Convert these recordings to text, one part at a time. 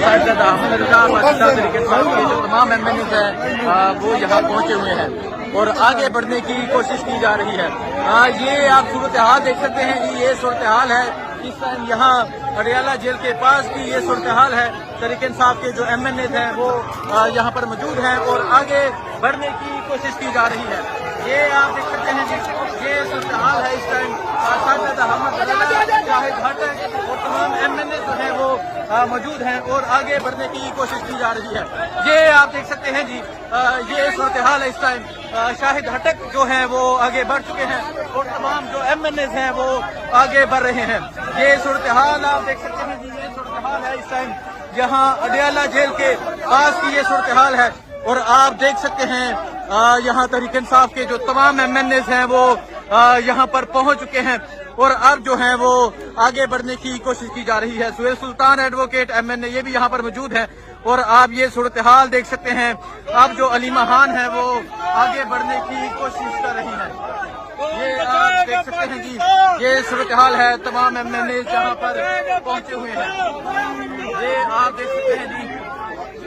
साहिबजादा अहमद रजा माजिदा तरीके साहब के जो तमाम MNAs हैं वो यहाँ पहुंचे हुए हैं और आगे बढ़ने की कोशिश की जा रही है। ये आप सूरत हाल देख सकते हैं कि ये सूरत हाल है इस टाइम यहाँ अडियाला जेल के पास की ये सूरत हाल है। तरीके इंसाफ के जो MNAs हैं वो यहाँ पर मौजूद हैं और आगे बढ़ने की कोशिश की जा रही है। ये आप देख सकते हैं ये सूरत हाल है इस टाइम साहिबजादा अहमद रजा शाहिद भट्ट और तमाम MNAs जो हैं वो मौजूद हैं और आगे बढ़ने की कोशिश की जा रही है। ये आप देख सकते हैं जी ये सूरत हाल है इस टाइम शाहिद हटक जो हैं वो आगे बढ़ चुके हैं और तमाम जो MNAs हैं वो आगे बढ़ रहे हैं। ये सूरत हाल आप देख सकते हैं जी ये सूरत हाल है इस टाइम यहाँ अडियाला जेल के पास की ये सूरत हाल है और आप देख सकते हैं यहाँ तहरीक इंसाफ के जो तमाम MNAs हैं वो यहाँ पर पहुंच चुके हैं और अब जो है वो आगे बढ़ने की कोशिश की जा रही है। सुहेल सुल्तान एडवोकेट MNA ये भी यहाँ पर मौजूद है और आप ये सूरत हाल देख सकते हैं। अब जो अलीमा खान है वो आगे बढ़ने की कोशिश कर रही है। ये आप देख सकते हैं जी ये सूरत हाल है तमाम MNA जहाँ पर पहुंचे हुए हैं। ये आप देख सकते हैं जी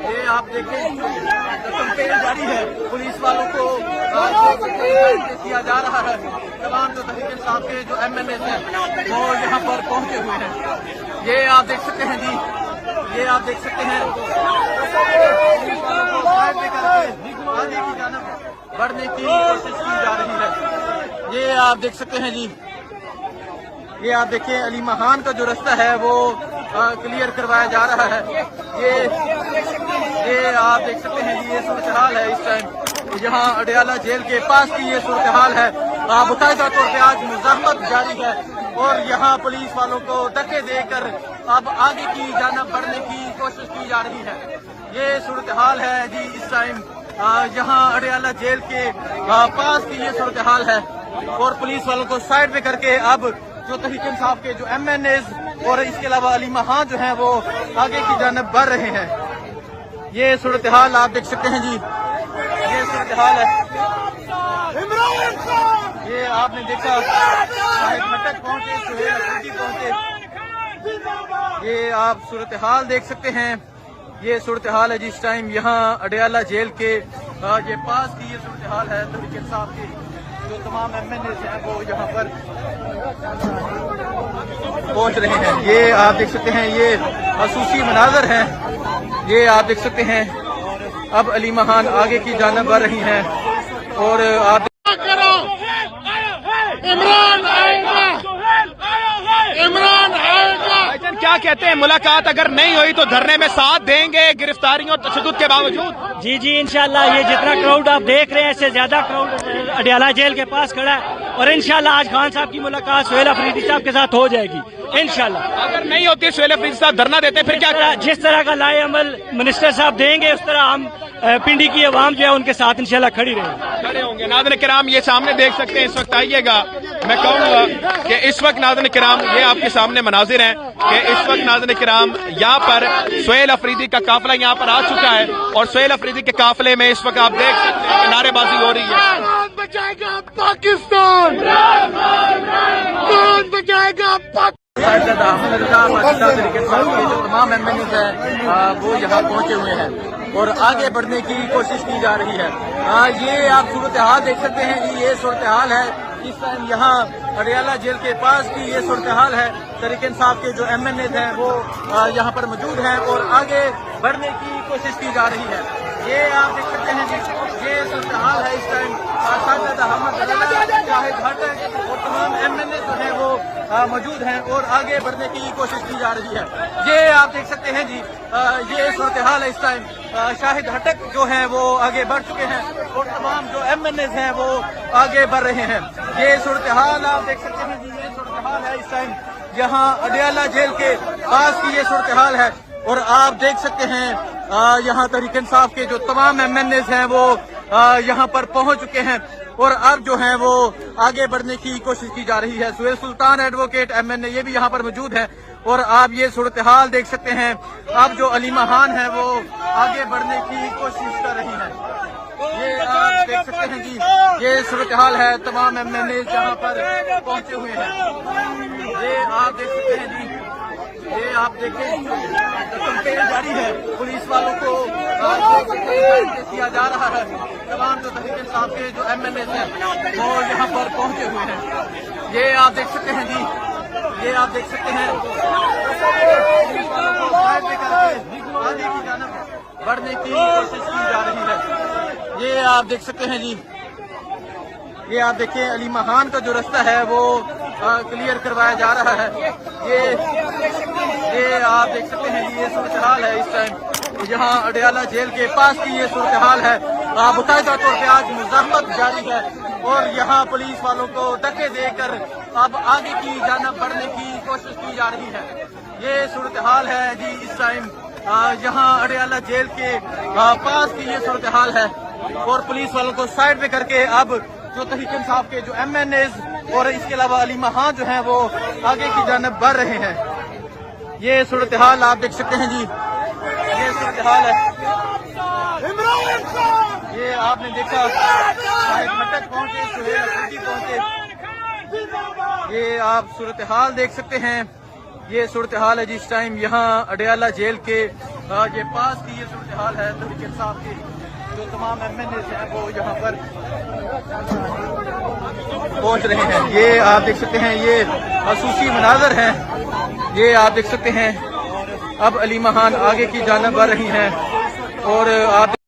ये आप देखें कंपेन जारी है पुलिस वालों को किया जा रहा है। तमाम जो तहरीक इंसाफ के जो MNAs हैं वो यहाँ पर पहुंचे हुए हैं। ये आप देख सकते हैं जी ये आप देख सकते हैं पुलिस वालों को साइड में करके आगे की जानब बढ़ने की कोशिश की जा रही है। ये आप देख सकते हैं जी ये आप देखें अलीमा खान का जो रास्ता है वो क्लियर करवाया जा रहा है। ये आप देख सकते हैं जी ये सूरत हाल है इस टाइम यहाँ अडियाला जेल के पास की ये सूरत हाल है। बाकायदा तौर पे आज मुज़ाहमत जारी है और यहाँ पुलिस वालों को धक्के देकर अब आगे की जानब बढ़ने की कोशिश की जा रही है। ये सूरत हाल है जी इस टाइम यहाँ अडियाला जेल के पास की ये सूरत हाल है और पुलिस वालों को साइड में करके अब जो तहरीक इंसाफ के जो MNAs और इसके अलावा अलीमा खान जो हैं वो आगे की जानब बढ़ रहे हैं। ये सूरत हाल आप देख सकते हैं जी ये सूरत हाल है। ये आपने देखा शाहिद भट्ट पहुंचे सुहेल अफरीदी पहुंचे। ये आप सूरत हाल देख सकते हैं ये सूरत हाल है जिस टाइम यहाँ अडियाला जेल के ये पास की ये सूरत हाल है। तहरीक इंसाफ के जो तमाम MNAs हैं वो यहाँ पर पहुंच रहे हैं। ये आप देख सकते हैं ये खसूसी मनाजर हैं। ये आप देख सकते हैं अब अलीमा खान आगे की जानब बढ़ रही हैं और आप इमरान आएगा। क्या कहते हैं मुलाकात अगर नहीं हुई तो धरने में साथ देंगे गिरफ्तारियों और तशद्दुद के बावजूद? जी जी इंशाल्लाह ये जितना क्राउड आप देख रहे हैं इससे ज्यादा क्राउड अडियाला जेल के पास खड़ा है और इंशाल्लाह आज खान साहब की मुलाकात सुहेल अफरीदी साहब के साथ हो जाएगी इंशाल्लाह। अगर नहीं होती सुहेल अफरीदी साहब धरना देते फिर क्या? जिस तरह का लाए अमल मिनिस्टर साहब देंगे उस तरह हम पिंडी की आवाम जो है उनके साथ इंशाल्लाह खड़ी खड़े होंगे। नाज़रीन किराम ये सामने देख सकते हैं इस वक्त आइएगा मैं कहूँगा कि इस वक्त नाज़रीन किराम ये आपके सामने मनाजिर हैं कि इस वक्त नाज़रीन किराम यहाँ पर सुहेल अफरीदी का काफिला यहाँ पर आ चुका है और सुहेल अफरीदी के काफिले में इस वक्त आप देख सकते हैं कि नारेबाजी हो रही है। कौन बचाएगा पाकिस्तान, कौन बचाएगा पाकिस्तान। साहिबजादा अहमद रजा माजिदा तरीके साहब के जो तमाम MNAs हैं वो यहाँ पहुंचे हुए हैं और आगे बढ़ने की कोशिश की जा रही है। ये आप सूरत हाल देख सकते हैं कि ये सूरत हाल है इस टाइम यहाँ अडियाला जेल के पास की ये सूरत हाल है। तहरीक इंसाफ के जो MNAs हैं वो यहाँ पर मौजूद हैं और आगे बढ़ने की कोशिश की जा रही है। ये आप देख सकते हैं ये सूरत हाल है इस टाइम साहिबजादा अहमद रजा शाहिद भट्ट और तमाम MNAs जो हैं वो मौजूद हैं और आगे बढ़ने की कोशिश की जा रही है। ये आप देख सकते हैं जी ये सूरत हाल है इस टाइम शाहिद हटक जो हैं वो आगे बढ़ चुके हैं और तमाम जो MNAs हैं वो आगे बढ़ रहे हैं। ये सूरत हाल आप देख सकते हैं जी ये सूरत हाल है इस टाइम यहाँ अडियाला जेल के पास की ये सूरत हाल है और आप देख सकते हैं यहाँ तहरीक इंसाफ के जो तमाम MNAs हैं वो यहाँ पर पहुंच चुके हैं और अब जो है वो आगे बढ़ने की कोशिश की जा रही है। सुहेल सुल्तान एडवोकेट MNA ये भी यहाँ पर मौजूद है और आप ये सूरत हाल देख सकते हैं। अब जो अलीमा खान है वो आगे बढ़ने की कोशिश कर रही है। ये आप देख सकते हैं जी ये सूरत हाल है तमाम MNAs जहाँ पर पहुंचे हुए हैं। ये आप देख सकते हैं जी ये आप देखें कंपेन जारी है, पुलिस वालों को किया जा रहा है। तमाम जो तहरीक इंसाफ के जो MNAs हैं वो यहाँ पर पहुंचे हुए हैं। ये आप देख सकते हैं जी, ये आप देख सकते हैं पुलिस वालों को साइड में करके आगे की जानब बढ़ने की कोशिश की जा रही है। ये आप देख सकते हैं जी, ये आप देखें अली महान का जो रास्ता है वो क्लियर करवाया जा रहा है। ये आप देख सकते हैं ये सूरत हाल है इस टाइम यहाँ अडयाला जेल के पास की ये सूरत हाल है। बाकायदा तौर पे आज मुज़ाहमत जारी है और यहाँ पुलिस वालों को धक्के देकर अब आगे की जानब बढ़ने की कोशिश की जा रही है। ये सूरत हाल है जी इस टाइम यहाँ अडयाला जेल के पास की ये सूरत हाल है और पुलिस वालों को साइड पे करके अब जो तहरीक इंसाफ के जो MNAs और इसके अलावा अली महान जो हैं वो आगे की जानब बढ़ रहे हैं। ये सूरत हाल आप देख सकते हैं जी, ये सूरत हाल है। ये आपने देखा शाहिद मटक पहुंचे, सुहेल अफरीदी पहुंचे। ये आप सूरत हाल देख सकते हैं, ये सूरत हाल है जिस टाइम यहाँ अडयाला जेल के ये पास की ये सूरत हाल है। तहरीक इंसाफ की जो तमाम MNAs हैं वो यहाँ पर पहुंच रहे हैं। ये आप देख सकते हैं ये खसूसी मनाजर हैं। ये आप देख सकते हैं अब अली महान आगे की जानब बढ़ रही हैं और आप